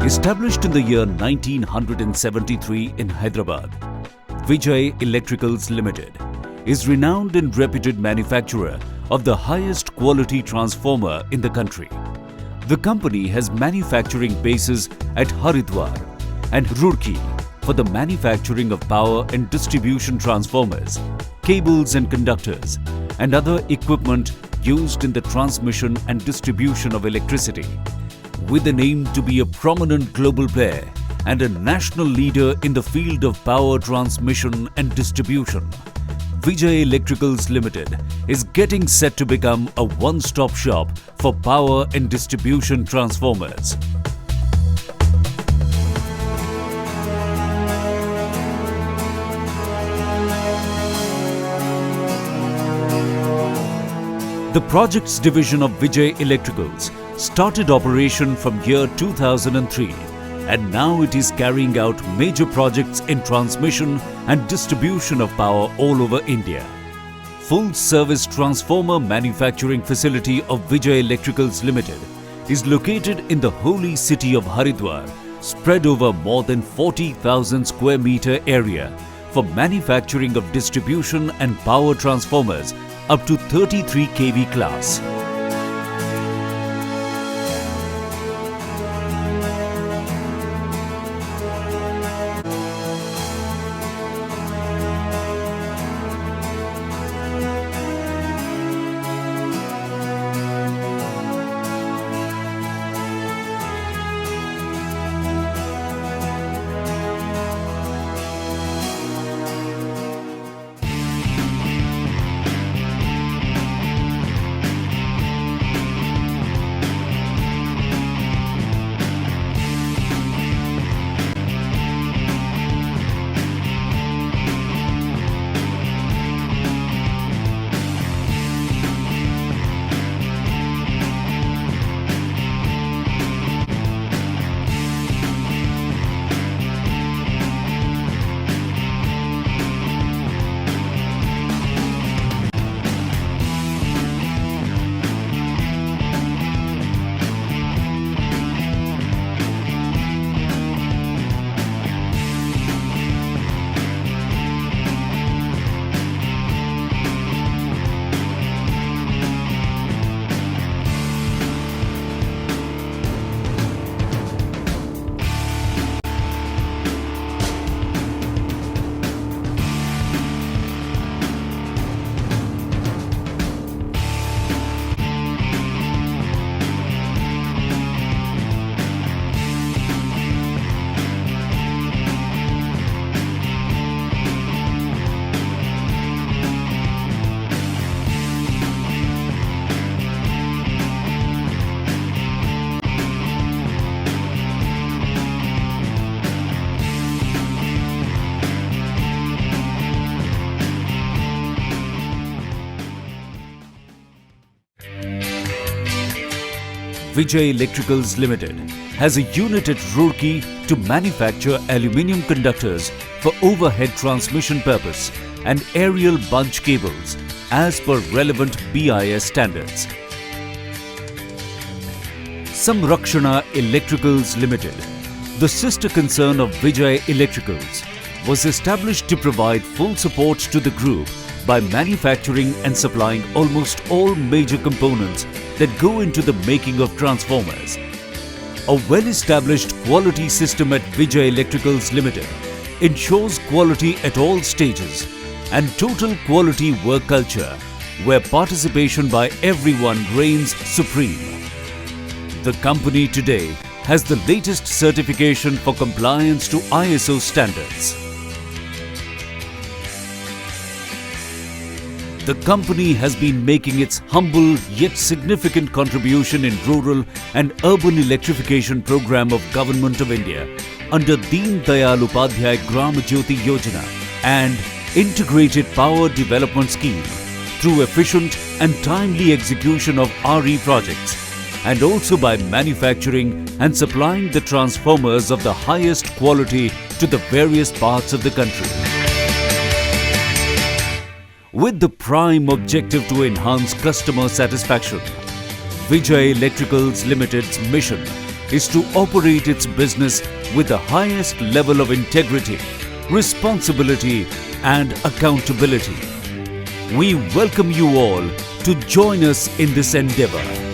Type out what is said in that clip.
Established in the year 1973 in Hyderabad, Vijay Electricals Limited is renowned and reputed manufacturer of the highest quality transformer in the country. The company has manufacturing bases at Haridwar and Roorkee for the manufacturing of power and distribution transformers, cables and conductors, and other equipment used in the transmission and distribution of electricity. With an aim to be a prominent global player and a national leader in the field of power transmission and distribution, Vijay Electricals Limited is getting set to become a one-stop shop for power and distribution transformers. The projects division of Vijay Electricals started operation from year 2003 and now it is carrying out major projects in transmission and distribution of power all over India. Full service transformer manufacturing facility of Vijay Electricals Limited is located in the holy city of Haridwar, spread over more than 40,000 square meter area for manufacturing of distribution and power transformers up to 33 kV class. Vijay Electricals Limited has a unit at Roorkee to manufacture aluminium conductors for overhead transmission purpose and aerial bunch cables as per relevant BIS standards. Samrakshana Electricals Limited, the sister concern of Vijay Electricals, was established to provide full support to the group by manufacturing and supplying almost all major components that go into the making of transformers. A well-established quality system at Vijay Electricals Limited ensures quality at all stages and total quality work culture where participation by everyone reigns supreme. The company today has the latest certification for compliance to ISO standards. The company has been making its humble yet significant contribution in rural and urban electrification program of Government of India under Deen Dayal Upadhyay Gram Jyoti Yojana and Integrated Power Development Scheme through efficient and timely execution of RE projects and also by manufacturing and supplying the transformers of the highest quality to the various parts of the country. With the prime objective to enhance customer satisfaction, Vijay Electricals Limited's mission is to operate its business with the highest level of integrity, responsibility and accountability. We welcome you all to join us in this endeavor.